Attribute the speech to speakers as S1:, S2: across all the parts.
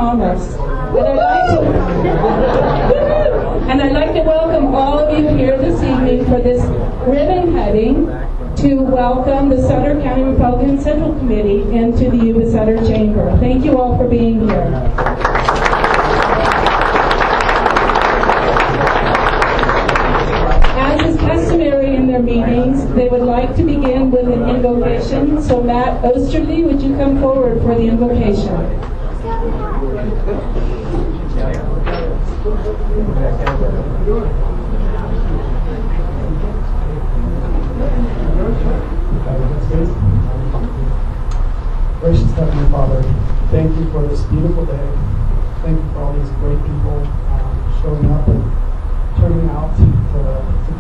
S1: Commerce. And I'd like to welcome all of you here this evening for this ribbon cutting to welcome the Sutter County Republican Central Committee into the Yuba Sutter Chamber. Thank you all for being here. In their meetings, they would like to begin with an invocation. So Matt Osterly, would you come forward for the invocation?
S2: Gracious Heavenly Father, thank you for this beautiful day. Thank you for all these great people showing up and turning out to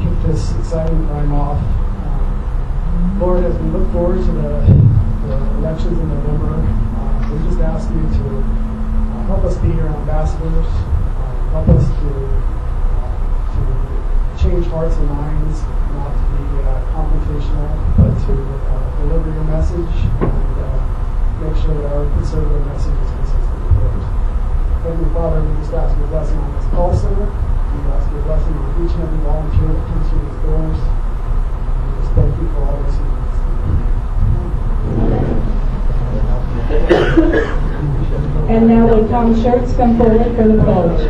S2: kick this exciting time off. Lord, as we look forward to the elections in November, we just ask you to help us be your ambassadors, help us to change hearts and minds, not to be confrontational, but to deliver your message and make sure that our conservative message is consistent with yours. Heavenly Father, we just ask your blessing on this call center. We ask your blessing on each and every volunteer that comes through these doors. And we just thank you for all this.
S1: And now will Tom Schertz come forward for the pledge.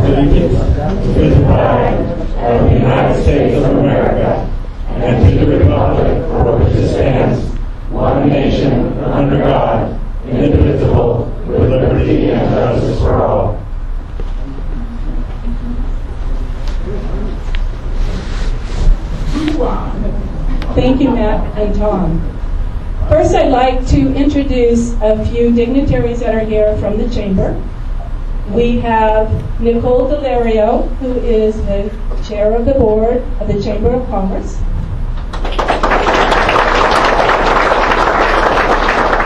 S3: Allegiance to the flag of the United States of America and to the republic for which it stands, one nation, under God, indivisible, with liberty and justice for all.
S1: Thank you, Matt and Tom. First, I'd like to introduce a few dignitaries that are here from the Chamber. We have Nicole Delario, who is the chair of the board of the Chamber of Commerce.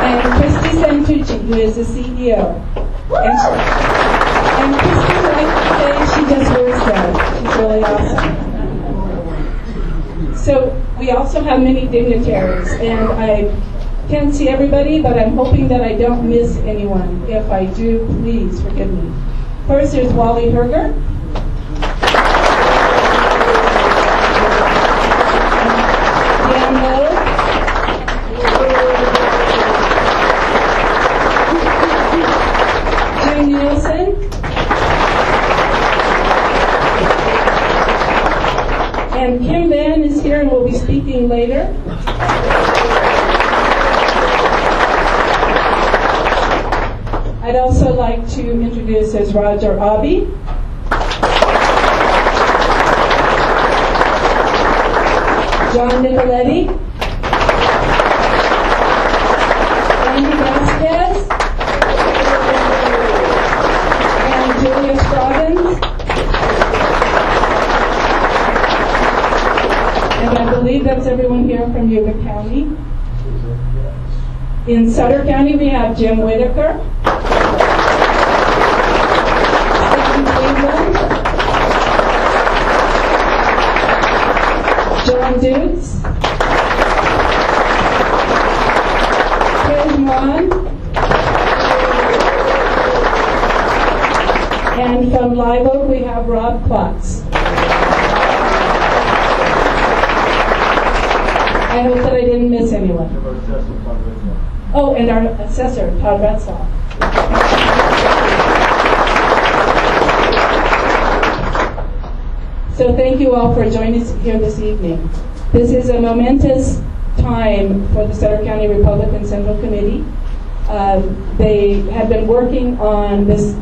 S1: And Christy Santucci, who is the CEO. And Christy, like to say, she just works there. She's really awesome. So we also have many dignitaries, and I can't see everybody, but I'm hoping that I don't miss anyone. If I do, please forgive me. First, there's Wally Herger. Dan Lowe. Jim Nielsen. And Kim Vann is here and will be speaking later. I'd also like to introduce as Roger Abbey. John Nicoletti. Andy Vasquez. And Julia Scoggins. And I believe that's everyone here from Yuba County. In Sutter County, we have Jim Whitaker. John Dukes, Chris Mon, and from Live Oak we have Rob Klotz. I hope that I didn't miss anyone. Oh, and our assessor, Todd Retzlaff. So thank you all for joining us here this evening. This is a momentous time for the Sutter County Republican Central Committee. They had been working on this,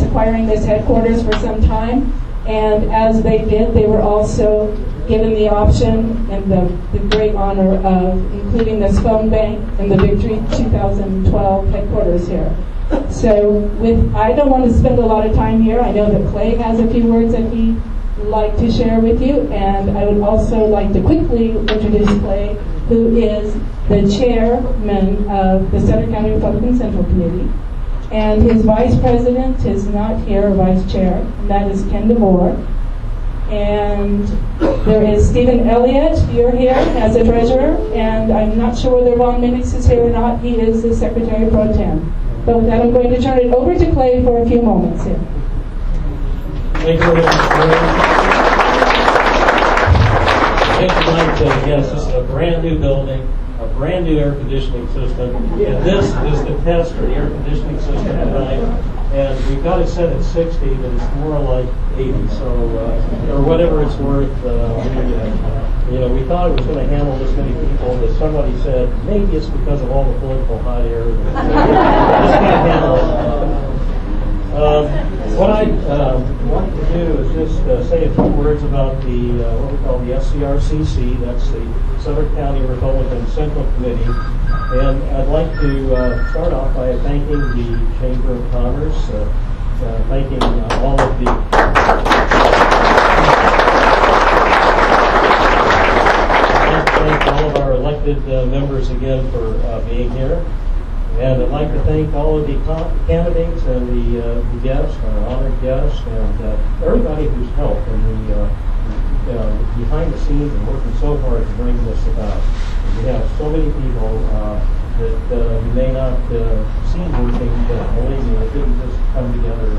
S1: acquiring this headquarters for some time, and as they did, they were also given the option and the great honor of including this phone bank in the Victory 2012 headquarters here. So I don't want to spend a lot of time here. I know that Clay has a few words that he'd like to share with you, and I would also like to quickly introduce Clay, who is the chairman of the Sutter County Republican Central Committee. And his vice president is not here, vice chair, and that is Ken DeVore. And there is Stephen Elliott, you're here as a treasurer, and I'm not sure whether Ron Minix is here or not. He is the secretary pro tem. But with that, I'm going to turn it over to Clay for a few moments here.
S4: Thank you very much. Thank you, Mike. Yes, this is a brand new building, a brand new air conditioning system, and this is the test for the air conditioning system tonight. And we've got it set at 60, but it's more like 80, so or whatever it's worth. We thought it was going to handle this many people, but somebody said maybe it's because of all the political hot air. This can't handle it. What I want to do is just say a few words about the what we call the SCRCC. That's the Sutter County Republican Central Committee. And I'd like to start off by thanking the Chamber of Commerce, thanking all of the thank all of our elected members again for being here. And I'd like to thank all of the candidates and the guests, our honored guests, and everybody who's helped in the behind the scenes and working so hard to bring this about. We have so many people that you may not see working, but believe me, it didn't just come together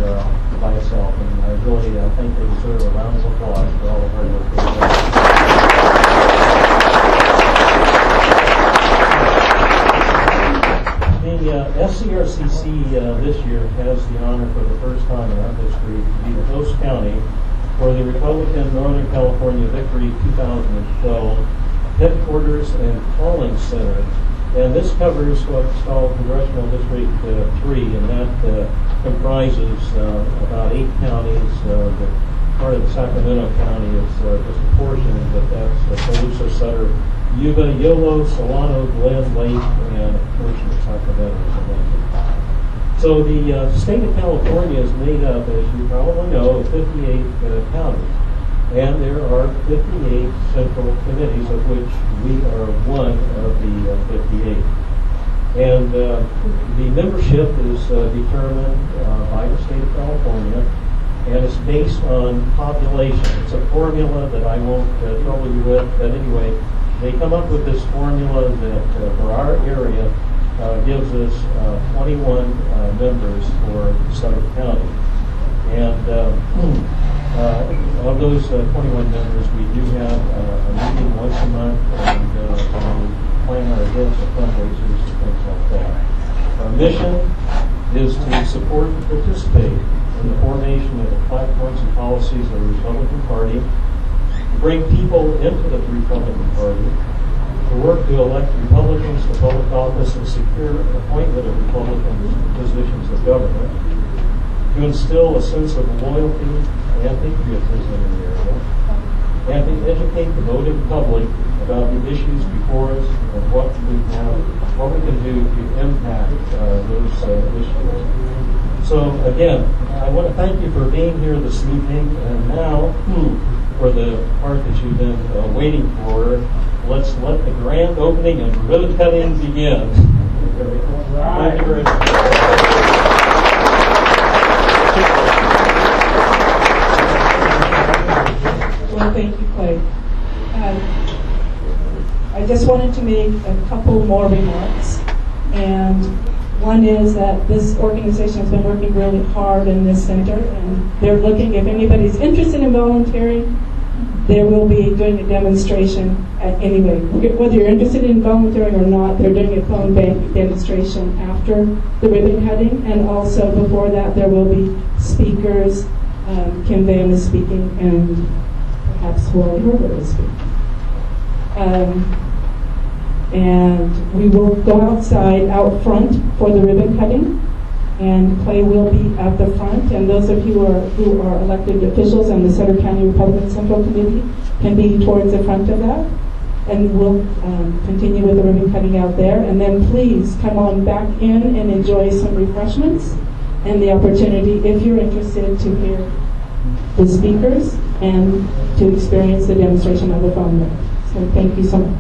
S4: by itself. And I really think they deserve a round of applause for all the hard work they've done. The SCRCC this year has the honor for the first time in our history to be the host county for the Republican Northern California Victory 2012 Headquarters and Calling Center. And this covers what's called Congressional District 3, and that comprises about 8 counties. Part of the Sacramento County is just a portion, but that's Colusa, Sutter, Yuba, Yolo, Solano, Glen, Lake, and a portion of Sacramento. So the state of California is made up, as you probably know, of 58 counties. And there are 58 central committees, of which we are one of the 58. And the membership is determined by the state of California, and it's based on population. It's a formula that I won't trouble you with, but anyway, they come up with this formula that for our area gives us 21 members for Sutter County. And of those 21 members, we do have a meeting once a month, and we plan our events and fundraisers and things like that. Our mission is to support and participate in the formation of the platforms and policies of the Republican Party, to bring people into the Republican Party, to work to elect Republicans to public office and secure appointment of Republicans to positions of government, to instill a sense of loyalty and patriotism in the area, and to educate the voting public about the issues before us and what we can do to impact those issues. So again, I want to thank you for being here this evening, and now for the part that you've been waiting for, let's let the grand opening and ribbon cutting begin. Thank you very much.
S1: Well, thank you, Clay. I just wanted to make a couple more remarks. And one is that this organization has been working really hard in this center, and they're looking, if anybody's interested in volunteering, they will be doing a demonstration anyway. Whether you're interested in volunteering or not, they're doing a phone bank demonstration after the ribbon cutting, and also before that there will be speakers. Kim Vann is speaking, and perhaps Wally Herbert is speaking. And we will go outside, out front, for the ribbon cutting, and Clay will be at the front. And those of you who are elected officials on the Sutter County Republican Central Committee can be towards the front of that. And we'll continue with the ribbon cutting out there. And then please come on back in and enjoy some refreshments and the opportunity, if you're interested, to hear the speakers and to experience the demonstration of the phone bank. So thank you so much.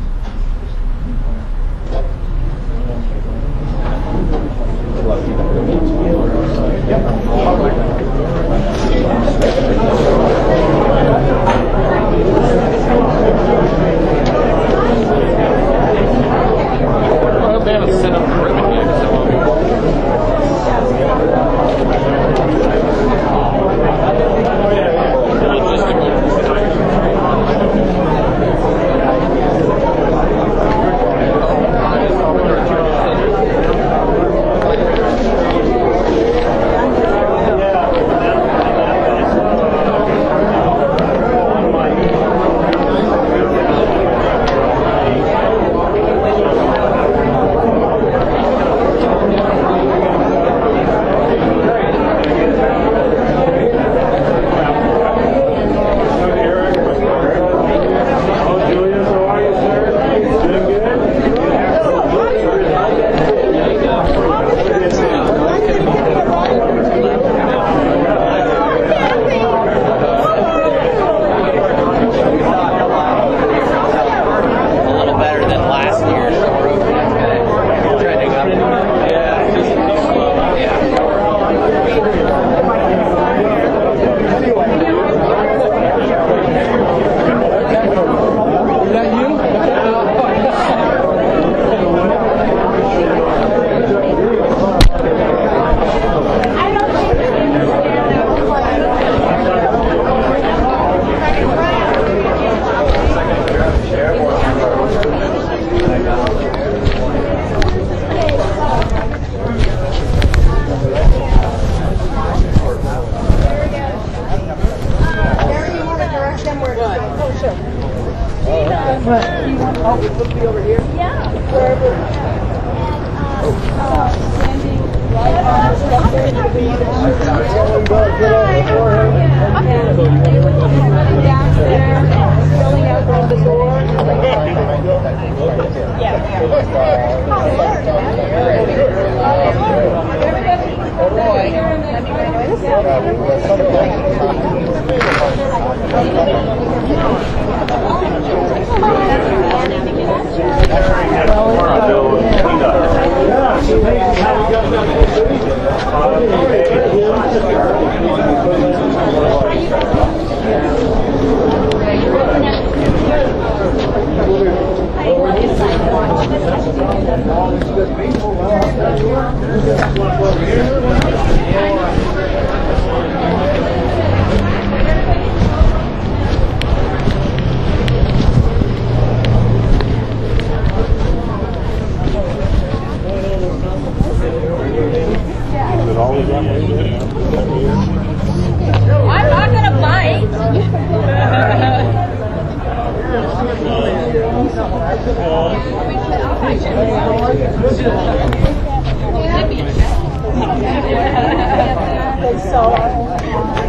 S5: I'm not gonna bite.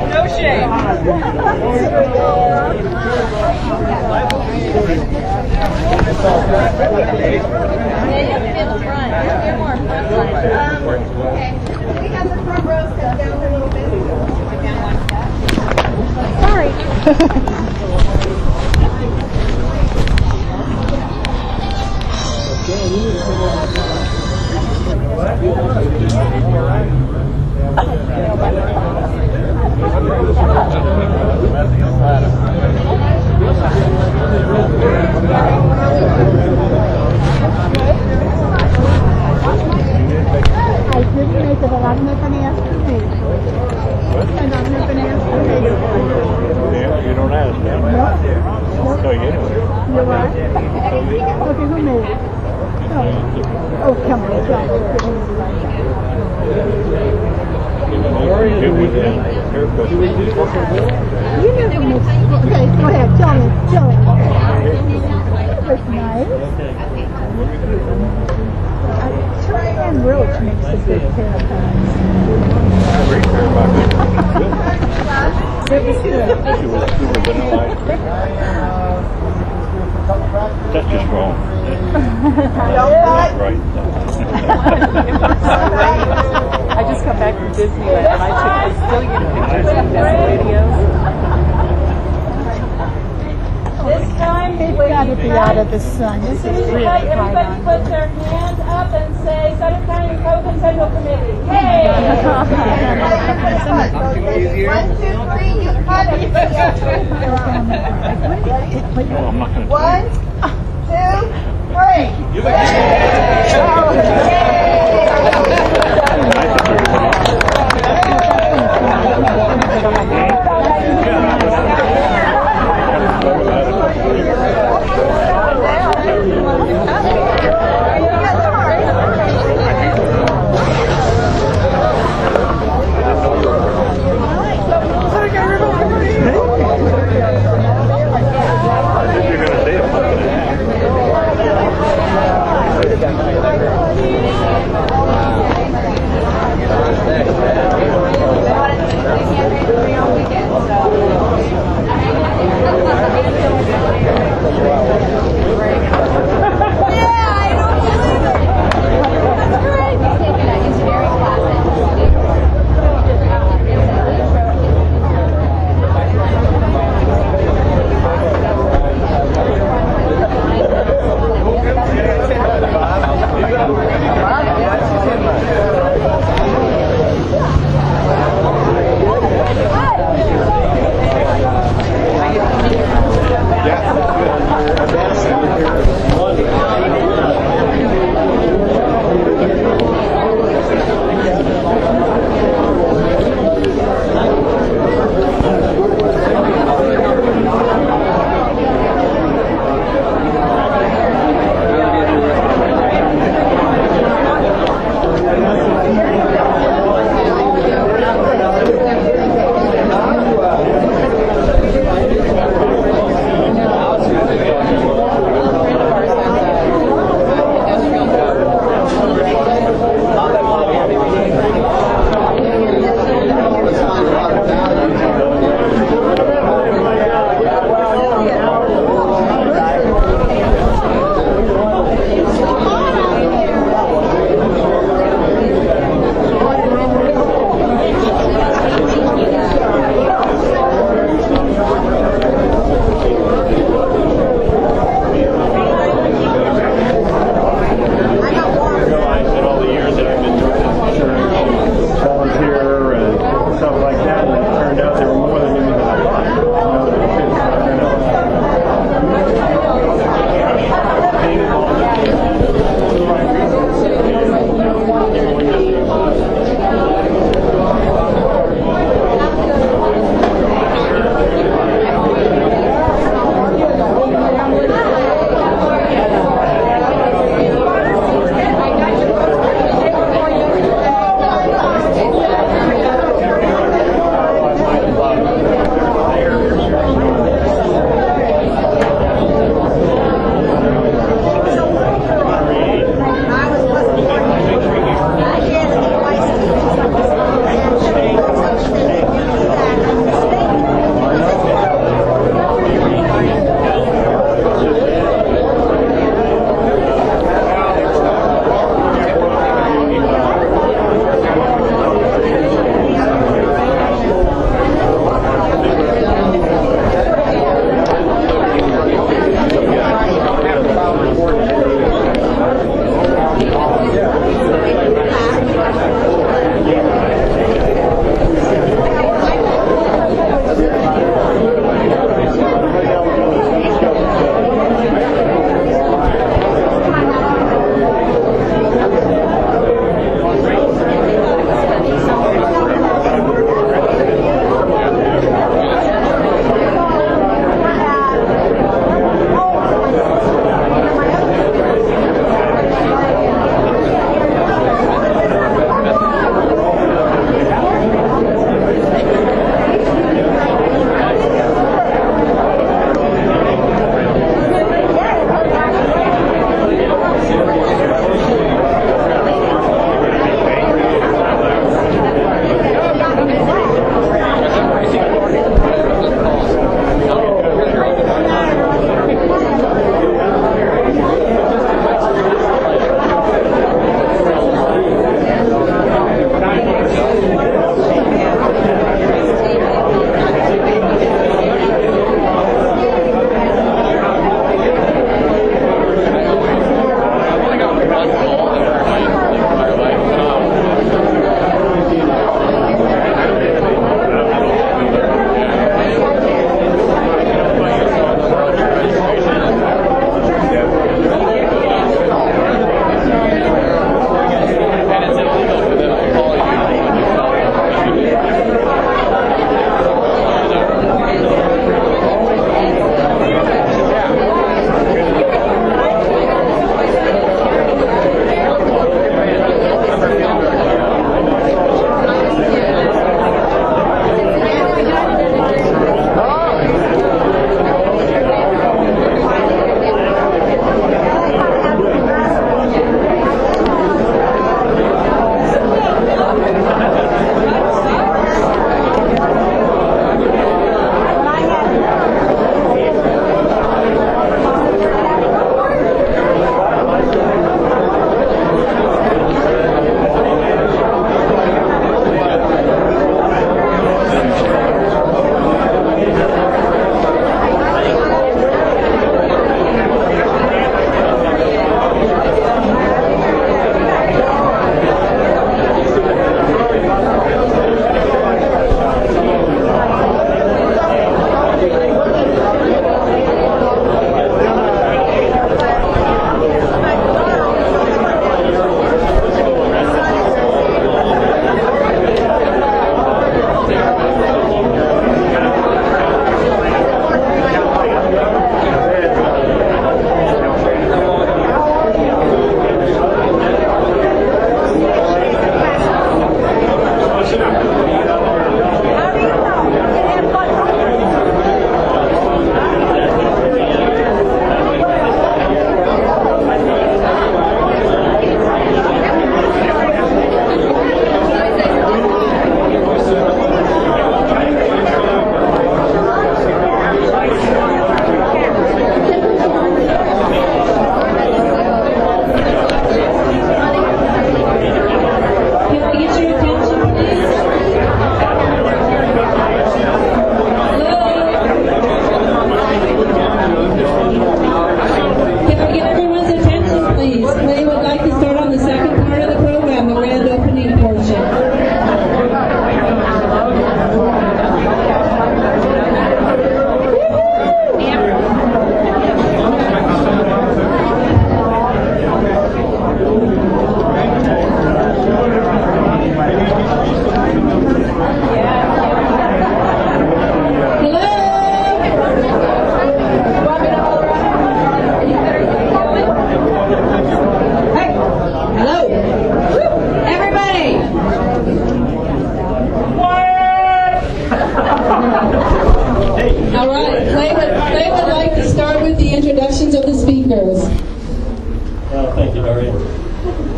S5: No shame. You're more front.
S6: Okay. We have the front row step down a little bit. Sorry. I didn't make it, but I'm not going to ask for me. I'm not going to ask for me.
S3: Yeah, you don't ask, man.
S6: No.
S3: I'll tell you anyway.
S6: You're right. Okay, who made it? Oh, come on. You never mix. Okay, go ahead. Tell me. That was nice. Cheyenne Roach makes a good pair of pants. It was good.
S3: She was super benign. That's just wrong. Right.
S7: I just got back from Disneyland and I took a zillion pictures of this video.
S1: This time,
S6: They've got to be out of the sun. This is really high
S1: everybody
S6: on.
S1: put their hands up and say, Sutter County Republican Central Committee. Hey!
S6: 1, 2, 3, you cut it.
S3: No, I'm not going to
S6: 1, 2, 3.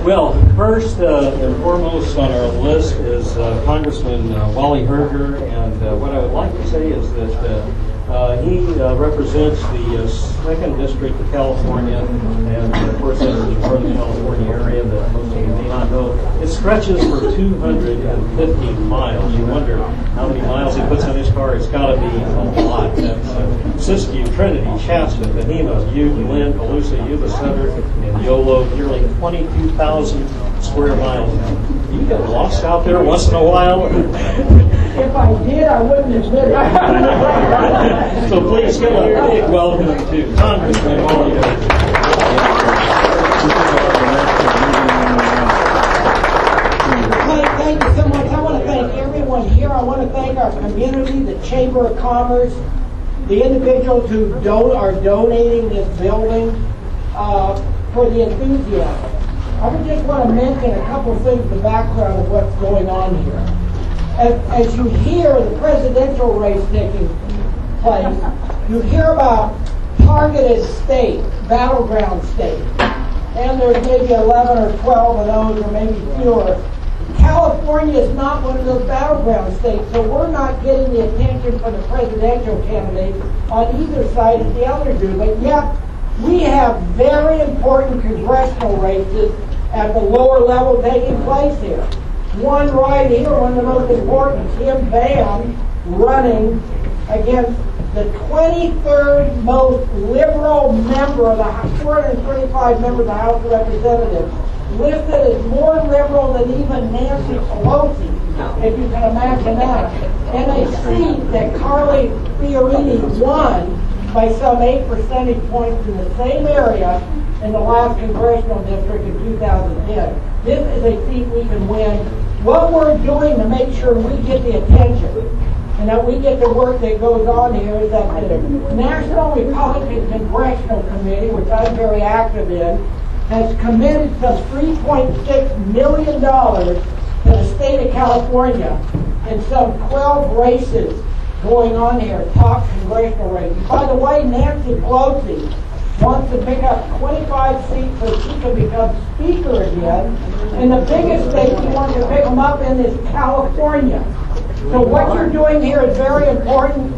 S4: Well, first and foremost on our list is Congressman Wally Herger, and what I would like to say is that he represents the 2nd District of California, and of course that's the Northern California area that most of you may not know. It stretches for 250 miles. You wonder how many miles he puts on his car. It's got to be a lot. That's Siskiyou, Trinity, Shasta, Bahima, Butte, Lynn, Palusa, Yuba Center, and Yolo, nearly 22,000 square miles. You get lost out there once in a while.
S8: If I did, I wouldn't admit it.
S4: So please give a big welcome to Congressman Wally Herger.
S8: Thank you so much. I want to thank everyone here. I want to thank our community, the Chamber of Commerce, the individuals who are donating this building for the enthusiasm. I just want to mention a couple of things, the background of what's going on here. As you hear the presidential race taking place, you hear about targeted states, battleground states, and there's maybe 11 or 12 of those, or maybe fewer. California is not one of those battleground states, so we're not getting the attention from the presidential candidates on either side as the others do. But yet, we have very important congressional races at the lower level taking place here. One right here, one of the most important, Kim Vann, running against the 23rd most liberal member of the House, 435 members of the House of Representatives, listed as more liberal than even Nancy Pelosi, if you can imagine that. And a seat that Carly Fiorina won by some 8 percentage points in the same area in the last congressional district in 2010. This is a seat we can win. What we're doing to make sure we get the attention and that we get the work that goes on here is that the National Republican Congressional Committee, which I'm very active in, has committed some $3.6 million to the state of California in some 12 races going on here, top congressional races. By the way, Nancy Pelosi wants to pick up 25 seats so she can become Speaker again. And the biggest state she wants to pick them up in is California. So what you're doing here is very important.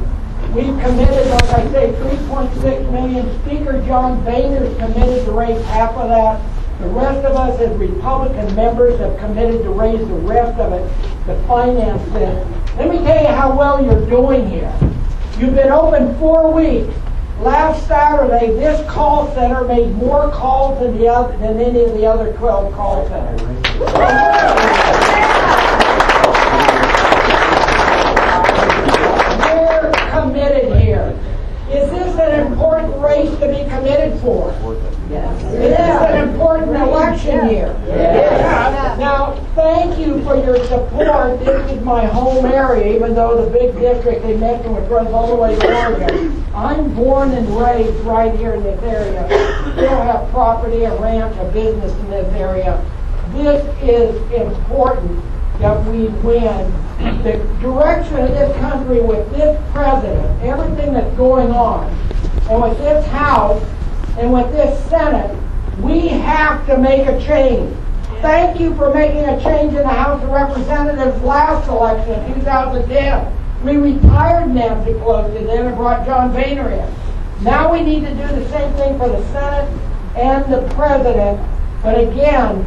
S8: We've committed, like I say, $3.6 million. Speaker John Boehner's committed to raise half of that. The rest of us as Republican members have committed to raise the rest of it to finance this. Let me tell you how well you're doing here. You've been open 4 weeks. Last Saturday, this call center made more calls than any of the other 12 call centers. We're committed here. Is this an important race to be committed for? Yes. Is this an important election year? Yes. Now, thank you for your support. This is my home area, even though the big district they mentioned which runs all the way to Oregon. I'm born and raised right here in this area. Still have property, a ranch, a business in this area. This is important that we win. The direction of this country with this president, everything that's going on, and with this House, and with this Senate, we have to make a change. Thank you for making a change in the House of Representatives last election in 2010. We retired Nancy Pelosi then and brought John Boehner in. Now we need to do the same thing for the Senate and the President. But again,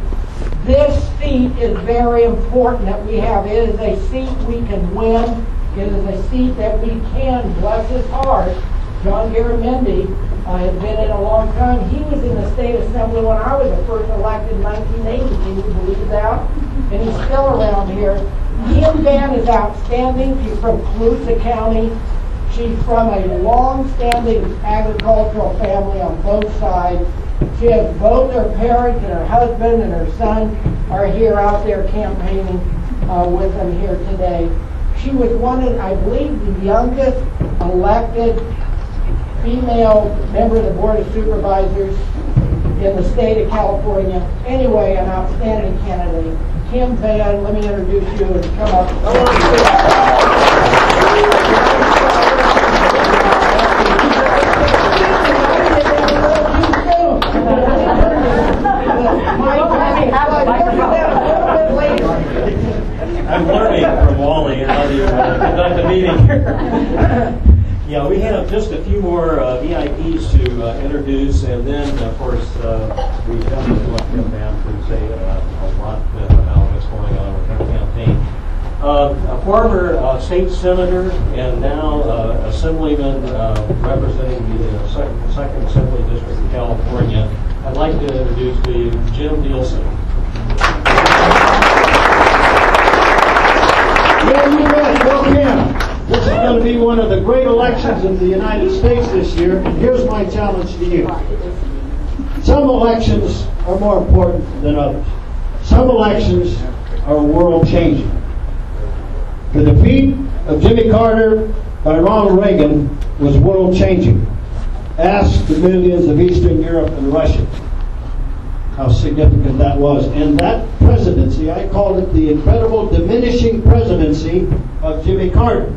S8: this seat is very important that we have. It is a seat we can win. It is a seat that we can, bless his heart. John Garamendi has been in a long time. He was in the state assembly when I was the first elected in 1980. Can you believe that? And he's still around here. Kim Vann is outstanding. She's from Palusa County. She's from a long-standing agricultural family on both sides. She has both her parents and her husband and her son are here out there campaigning with them here today. She was one of, I believe, the youngest elected female member of the Board of Supervisors in the state of California. Anyway, an outstanding candidate. Kim Vann, let me introduce you and come up.
S4: I'm learning from Wally how to conduct a meeting here. Yeah, we have just a few more VIPs to introduce, and then, of course, we definitely want Vann to say a lot about what's going on with our campaign. A former state senator and now assemblyman representing the second Assembly District of California, I'd like to introduce to you Jim Nielsen.
S9: Yeah, you bet. Welcome. This is going to be one of the great elections in the United States this year, and here's my challenge to you. Some elections are more important than others. Some elections are world-changing. The defeat of Jimmy Carter by Ronald Reagan was world-changing. Ask the millions of Eastern Europe and Russia how significant that was. And that presidency, I called it the incredible diminishing presidency of Jimmy Carter.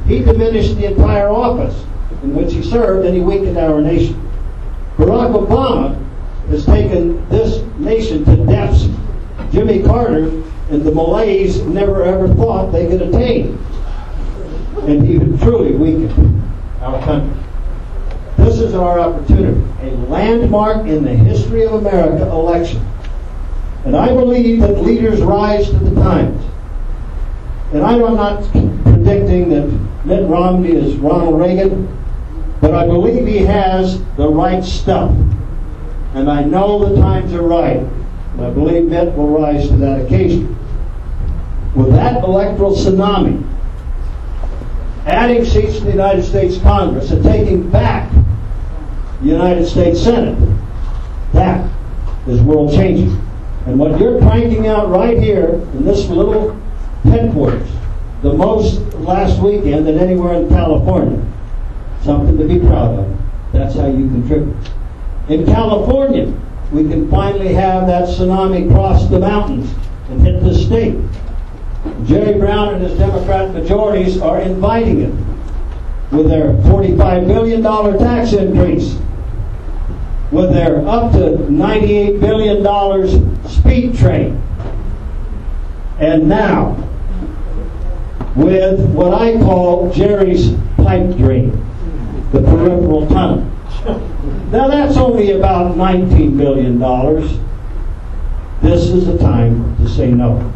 S9: He diminished the entire office in which he served, and he weakened our nation. Barack Obama has taken this nation to depths Jimmy Carter and the Malays never ever thought they could attain. And he truly weakened our country. This is our opportunity, a landmark in the history of America election. And I believe that leaders rise to the times. And I'm not predicting that Mitt Romney is Ronald Reagan, but I believe he has the right stuff. And I know the times are right. And I believe Mitt will rise to that occasion. With that electoral tsunami, adding seats to the United States Congress and taking back the United States Senate, that is world-changing. And what you're cranking out right here in this little headquarters, the most last weekend than anywhere in California, something to be proud of. That's how you contribute. In California, we can finally have that tsunami cross the mountains and hit the state. Jerry Brown and his Democrat majorities are inviting it with their $45 billion tax increase, with their up to $98 billion speed train, and now with what I call Jerry's pipe dream, the peripheral tunnel. Now that's only about $19 billion. This is the time to say no.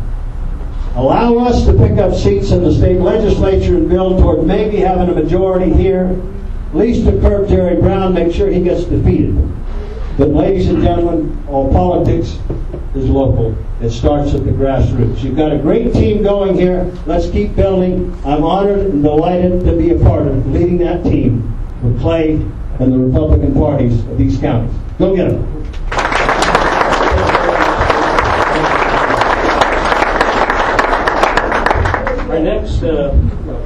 S9: Allow us to pick up seats in the state legislature and build toward maybe having a majority here, at least to curb Jerry Brown, make sure he gets defeated. But ladies and gentlemen, all politics is local. It starts at the grassroots. You've got a great team going here. Let's keep building. I'm honored and delighted to be a part of leading that team with Clay and the Republican parties of these counties. Go get them.
S4: Our next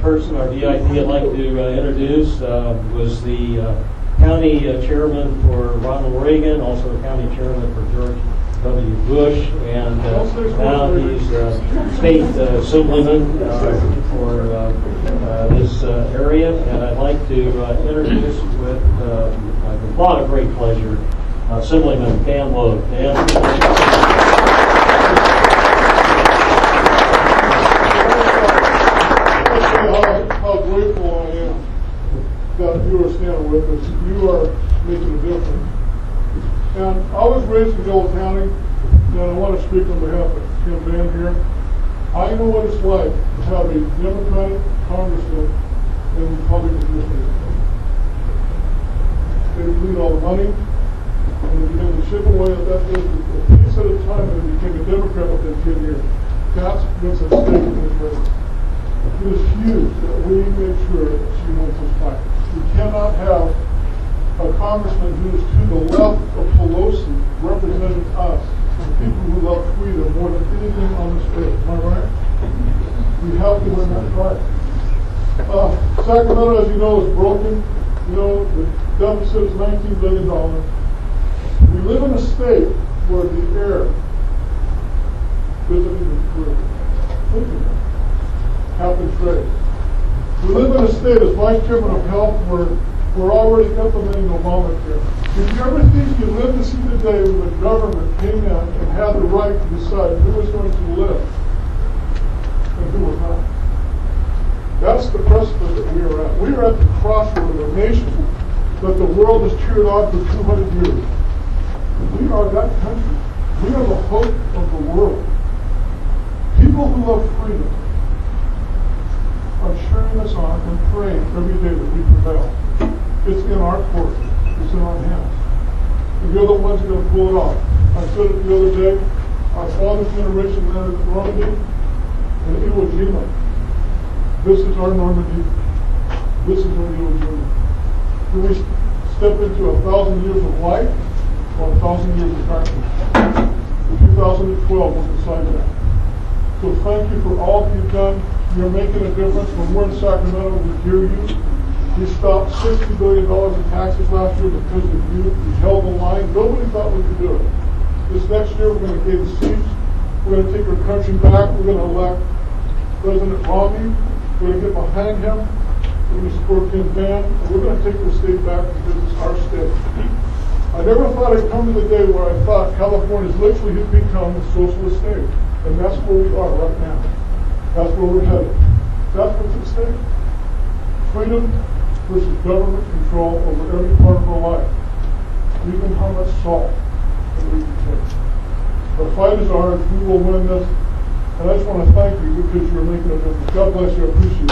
S4: person, our VIP, I'd like to introduce was the county chairman for Ronald Reagan, also the county chairman for George W. Bush, and now he's state assemblyman for this area. And I'd like to introduce with a lot of great pleasure Assemblyman Dan Logue.
S10: How grateful I am that you are standing with us. You are making a difference. And I was raised in Yolo County, and I want to speak on behalf of Tim Vann here. I know what it's like to have a Democratic congressman in the Republican district. They lead all the money, and they begin to chip away at that district a piece at a time, and they became a Democrat within 10 years. That's been a stake in this race. It is huge that we make sure that she wins this fight. We cannot have a congressman who is to the left of Pelosi representing us, the people who love freedom more than anything on this earth. Am I right? We have to win that fight. Sacramento, as you know, is broken. You know, the deficit is $19 billion. We live in a state where the air isn't even free. Think of that. Cap and trade. We live in a state, as Vice Chairman of Health, where we're already implementing Obamacare. Did you ever think you lived to see the day when the government came in and had the right to decide who was going to live and who was not? That's the precipice that we are at. We are at the crossroads of a nation that the world has cheered on for 200 years. We are that country. We are the hope of the world. People who love freedom are cheering us on and praying every day that we prevail. It's in our court. It's in our hands. And you're the ones who are going to pull it off. I said it the other day. Our father's generation landed in Normandy and Iwo Jima. This is our Normandy. This is our Iwo Jima. Do we step into 1,000 years of light or 1,000 years of darkness? 2012 will decide that. So thank you for all that you've done. You're making a difference. When we're in Sacramento, we hear you. We stopped $60 billion in taxes last year because of you. We held the line. Nobody thought we could do it. This next year, we're going to gain seats. We're going to take our country back. We're going to elect President Romney. We're going to get behind him. We're going to support Kim Vann. And we're going to take the state back because it's our state. I never thought I'd come to the day where I thought California is literally become a socialist state. And that's where we are right now. That's where we're headed. That's what's at stake. Freedom versus government control over every part of our life. Even how much salt that we can take. The fight is ours. We will win this. And I just want to thank you because you're making a difference. God bless you. I appreciate it.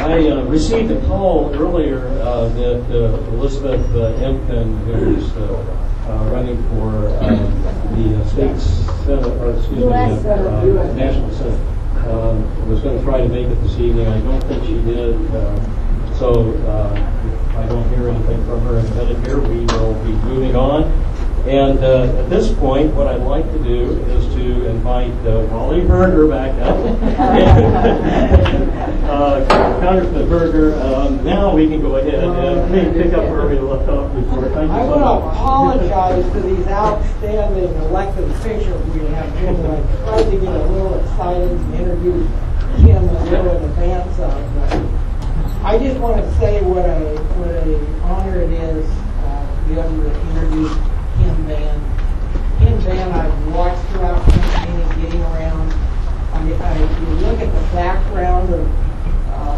S4: I received a call earlier that Elizabeth Emkin, who's running for the state senate, or excuse me, national senate, was going to try to make it this evening. I don't think she did. So if I don't hear anything from her in a minute here, we will be moving on. And at this point, what I'd like to do is to invite Wally Berger back up. Congressman Berger, now we can go ahead and pick up where we left off before. Thank you
S8: I
S4: so
S8: want
S4: much.
S8: to apologize to these outstanding elected officials we have here that I tried to get a little excited and introduce Kim a little in advance of. But I just want to say what a honor it is to be able to introduce Kim Vann. Kim Vann, I've watched throughout campaigning, getting around. You look at the background of,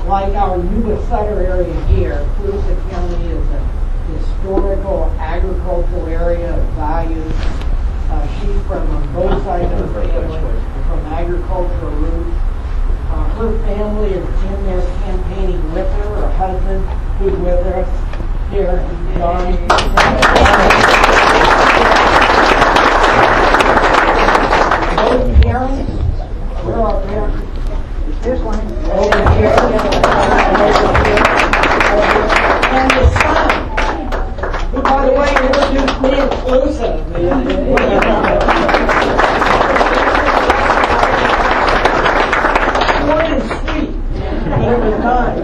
S8: like our Yuba Sutter area here, Coosa County is a historical agricultural area of values. She's from both sides of her family, from agricultural roots. Her family is in there campaigning with her, her husband, who's with us here, John. Both parents, where are parents? There's one. Over here. And the son, who, by the way, introduced me exclusive. Short and sweet, but it was time.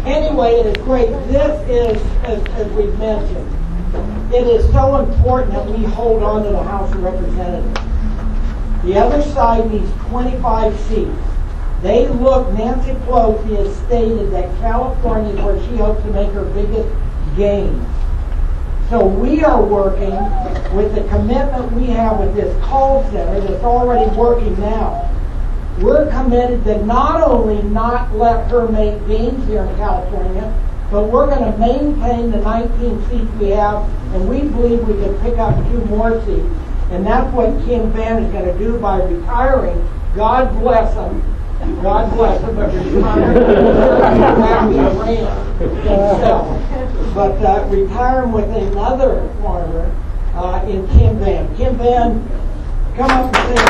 S8: Anyway, it is great. This is, as we've mentioned, it is so important that we hold on to the House of Representatives. The other side needs 25 seats. They look, Nancy Pelosi has stated that California is where she hopes to make her biggest gains. So we are working with the commitment we have with this call center that's already working now. We're committed to not only not let her make gains here in California, but we're going to maintain the 19 seats we have, and we believe we can pick up 2 more seats. And that's what Kim Vann is going to do by retiring. God bless him. God bless him, but retiring with another farmer in Kim Vann. Kim Vann, come up and say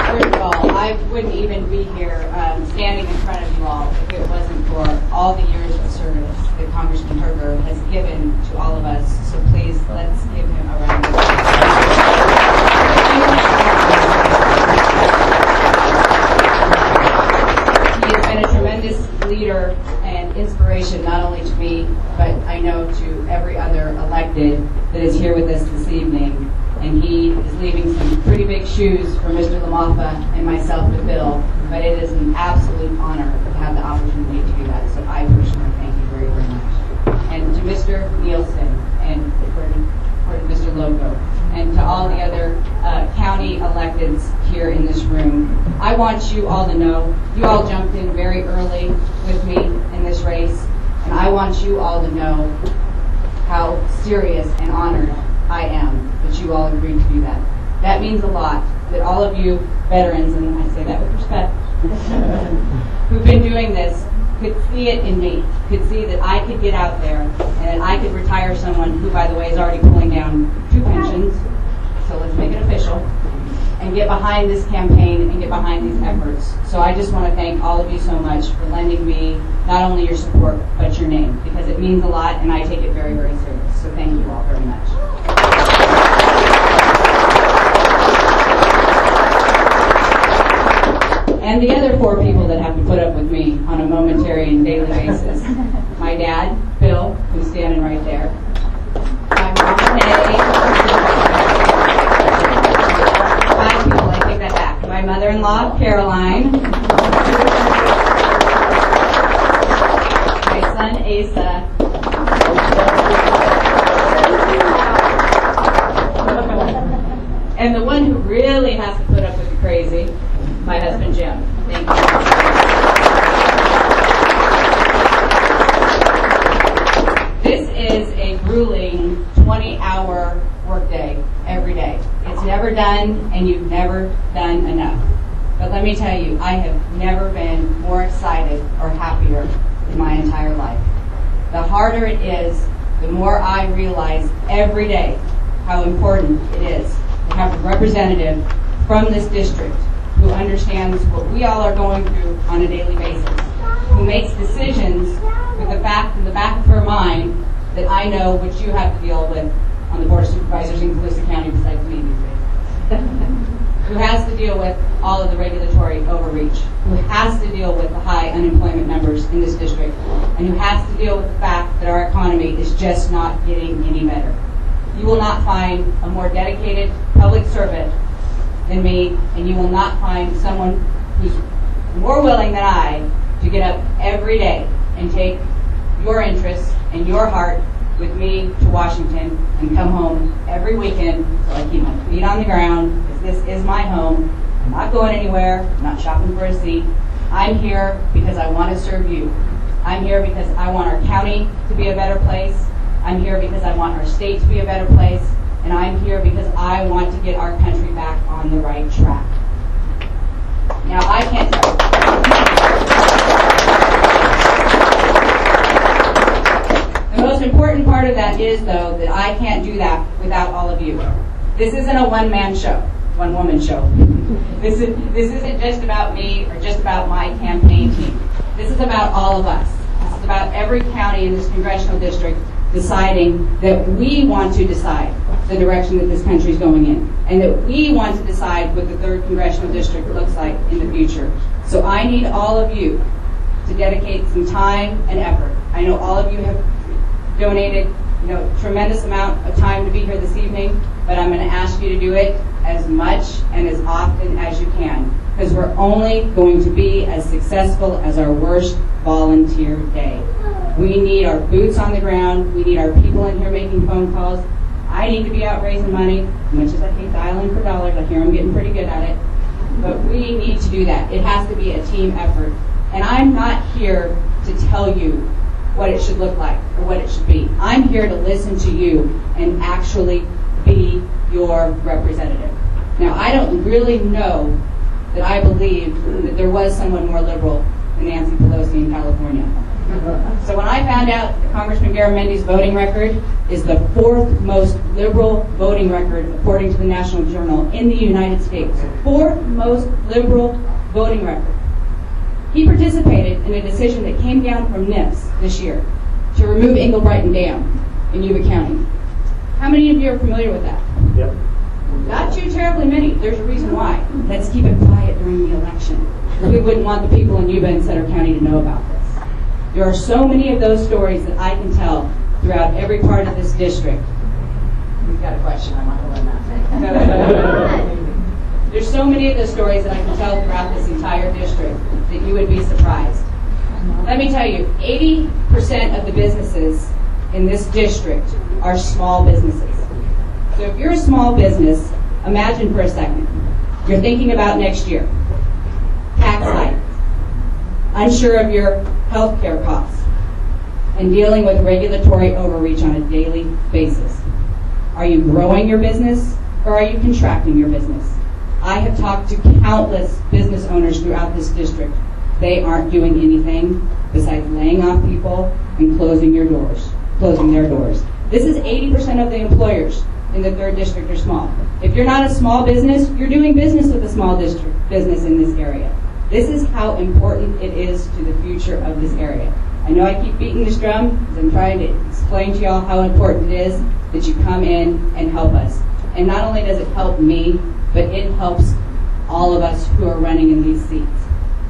S11: First of all, I wouldn't even be here standing in front of you all if it wasn't for all the years of service that Congressman Berger has given to all of us. So please, let's give him a round of applause. He has been a tremendous leader and inspiration not only to me, but I know to every other elected that is here with us this evening. And Mr. Lamotha and myself to fill, but it is an absolute honor to have the opportunity to do that. So I personally thank you very, very much. And to Mr. Nielsen and for Mr. Loco and to all the other county electeds here in this room, I want you all to know you all jumped in very early with me in this race, and I want you all to know how serious and honored I am that you all agreed to do that. That means a lot, that all of you veterans, and I say that with respect, who've been doing this, could see it in me, could see that I could get out there and that I could retire someone who, by the way, is already pulling down 2 pensions, so let's make it official, and get behind this campaign and get behind these efforts. So I just want to thank all of you so much for lending me not only your support, but your name, because it means a lot and I take it very, very serious. So thank you all very much. And the other 4 people that have to put up with me on a momentary and daily basis. My dad, Bill, who's standing right there. My mom, Renee. 5 people, I take that back. My mother-in-law, Caroline. My son, Asa. And the one who really has to put up with the crazy, my husband, Jim. Thank you. This is a grueling 20-hour workday every day. It's never done, and you've never done enough. But let me tell you, I have never been more excited or happier in my entire life. The harder it is, the more I realize every day how important it is to have a representative from this district who understands what we all are going through on a daily basis, who makes decisions with the fact in the back of her mind that I know what you have to deal with on the Board of Supervisors in Colusa County besides me these days, who has to deal with all of the regulatory overreach, who has to deal with the high unemployment numbers in this district, and who has to deal with the fact that our economy is just not getting any better. You will not find a more dedicated public servant than me, and you will not find someone who's more willing than I to get up every day and take your interests and your heart with me to Washington and come home every weekend so I keep my feet on the ground, because this is my home. I'm not going anywhere. I'm not shopping for a seat. I'm here because I want to serve you. I'm here because I want our county to be a better place. I'm here because I want our state to be a better place. And I'm here because I want to get our country back on the right track. Now, I can't tell you. The most important part of that is, though, that I can't do that without all of you. This isn't a one-man show, one-woman show. This isn't just about me or just about my campaign team. This is about all of us. This is about every county in this congressional district deciding that we want to decide the direction that this country is going in, and that we want to decide what the 3rd congressional district looks like in the future. So I need all of you to dedicate some time and effort. I know all of you have donated, tremendous amount of time to be here this evening, but I'm going to ask you to do it as much and as often as you can, because we're only going to be as successful as our worst volunteer day. We need our boots on the ground. We need our people in here making phone calls. I need to be out raising money, as much as I hate dialing for dollars. I hear I'm getting pretty good at it. But we need to do that. It has to be a team effort. And I'm not here to tell you what it should look like or what it should be. I'm here to listen to you and actually be your representative. Now, I don't really know that I believe that there was someone more liberal than Nancy Pelosi in California. So when I found out that Congressman Garamendi's voting record is the 4th most liberal voting record according to the National Journal in the United States, 4th most liberal voting record, he participated in a decision that came down from NIPS this year to remove Englebrighton Dam in Yuba County. How many of you are familiar with that?
S9: Yep.
S11: Not too terribly many. There's a reason why. Let's keep it quiet during the election. We wouldn't want the people in Yuba and Sutter County to know about this. There are so many of those stories that I can tell throughout every part of this district. We've got a question. I'm not going to learn that. There's so many of the stories that I can tell throughout this entire district that you would be surprised. Let me tell you, 80% of the businesses in this district are small businesses. So if you're a small business, imagine for a second, you're thinking about next year, tax hike, unsure of your health care costs, and dealing with regulatory overreach on a daily basis. Are you growing your business or are you contracting your business? I have talked to countless business owners throughout this district. They aren't doing anything besides laying off people and closing their doors. This is 80% of the employers in the 3rd district are small. If you're not a small business, you're doing business with a small business in this area. This is how important it is to the future of this area. I know I keep beating this drum because I'm trying to explain to y'all how important it is that you come in and help us. And not only does it help me, but it helps all of us who are running in these seats.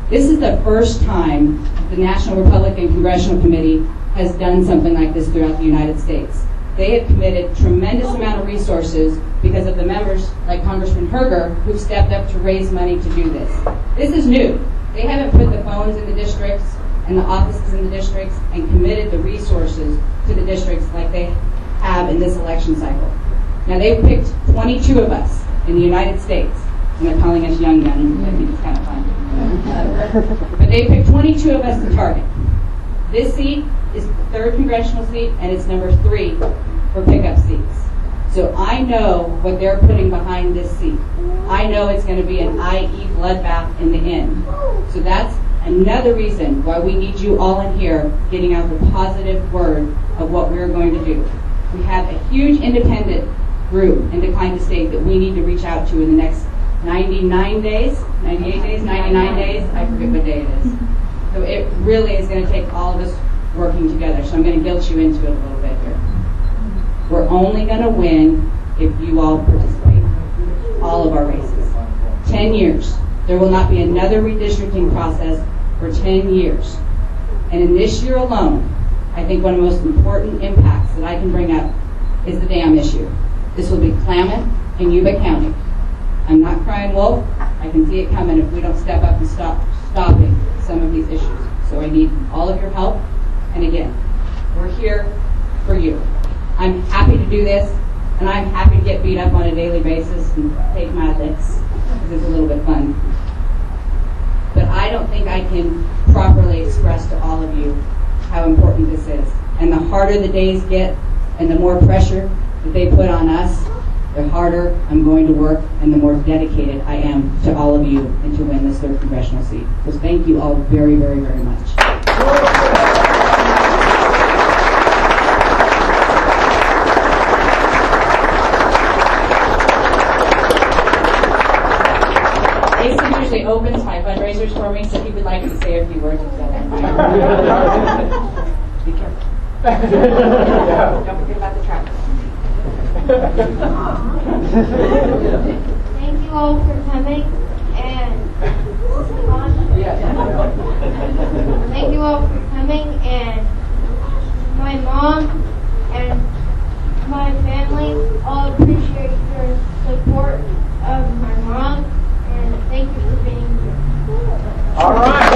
S11: This is the first time the National Republican Congressional Committee has done something like this throughout the United States. They have committed tremendous amount of resources because of the members like Congressman Herger who've stepped up to raise money to do this. This is new. They haven't put the phones in the districts and the offices in the districts and committed the resources to the districts like they have in this election cycle. Now they've picked 22 of us in the United States, and they're calling us young guns. I think it's kind of fun. But they picked 22 of us to target. This seat is the 3rd congressional seat, and it's number 3 for pickup seats. So I know what they're putting behind this seat. I know it's going to be an IE bloodbath in the end. So that's another reason why we need you all in here getting out the positive word of what we're going to do. We have a huge independent group in Decline to State that we need to reach out to in the next 99 days, 98 days, 99 days, I forget what day it is. So it really is going to take all of us working together. So I'm going to guilt you into it a little bit here. We're only going to win if you all participate. All of our races. 10 years. There will not be another redistricting process for 10 years. And in this year alone, I think one of the most important impacts that I can bring up is the dam issue. This will be Klamath and Yuba County. I'm not crying wolf. I can see it coming if we don't step up and stopping some of these issues. So I need all of your help. And again, we're here for you. I'm happy to do this, and I'm happy to get beat up on a daily basis and take my licks because it's a little bit fun. But I don't think I can properly express to all of you how important this is. And the harder the days get and the more pressure that they put on us, the harder I'm going to work and the more dedicated I am to all of you and to win this 3rd congressional seat. So thank you all very, very, very much. Jason usually opens my fundraisers for me, so he would like to say a few words himself. Be careful. Don't forget about the traffic.
S12: Thank you all for coming, and thank you all for coming, and my mom and my family all appreciate your support of my mom, and thank you for being here.
S9: All right.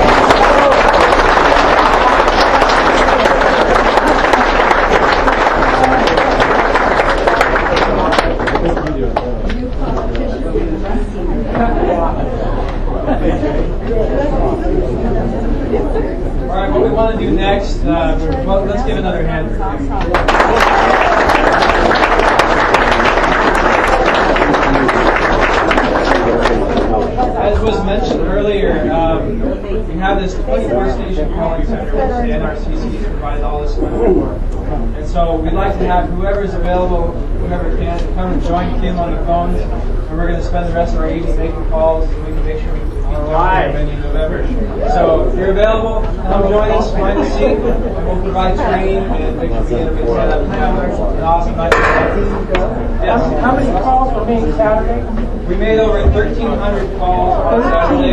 S13: All right, what we want to do next, well, let's give another hand. As was mentioned earlier, we have this 24-station calling center which the NRCC provides all this money for. And so we'd like to have whoever's available, whoever can, come and join Kim on the phones. And we're going to spend the rest of our evening making calls so we can make sure we can in November. So if you're available, come join us, find a seat, and we'll provide training and make sure we get everything set up and have an awesome night. Yes.
S8: How many calls were made Saturday?
S13: We made over 1,300 calls on Saturday.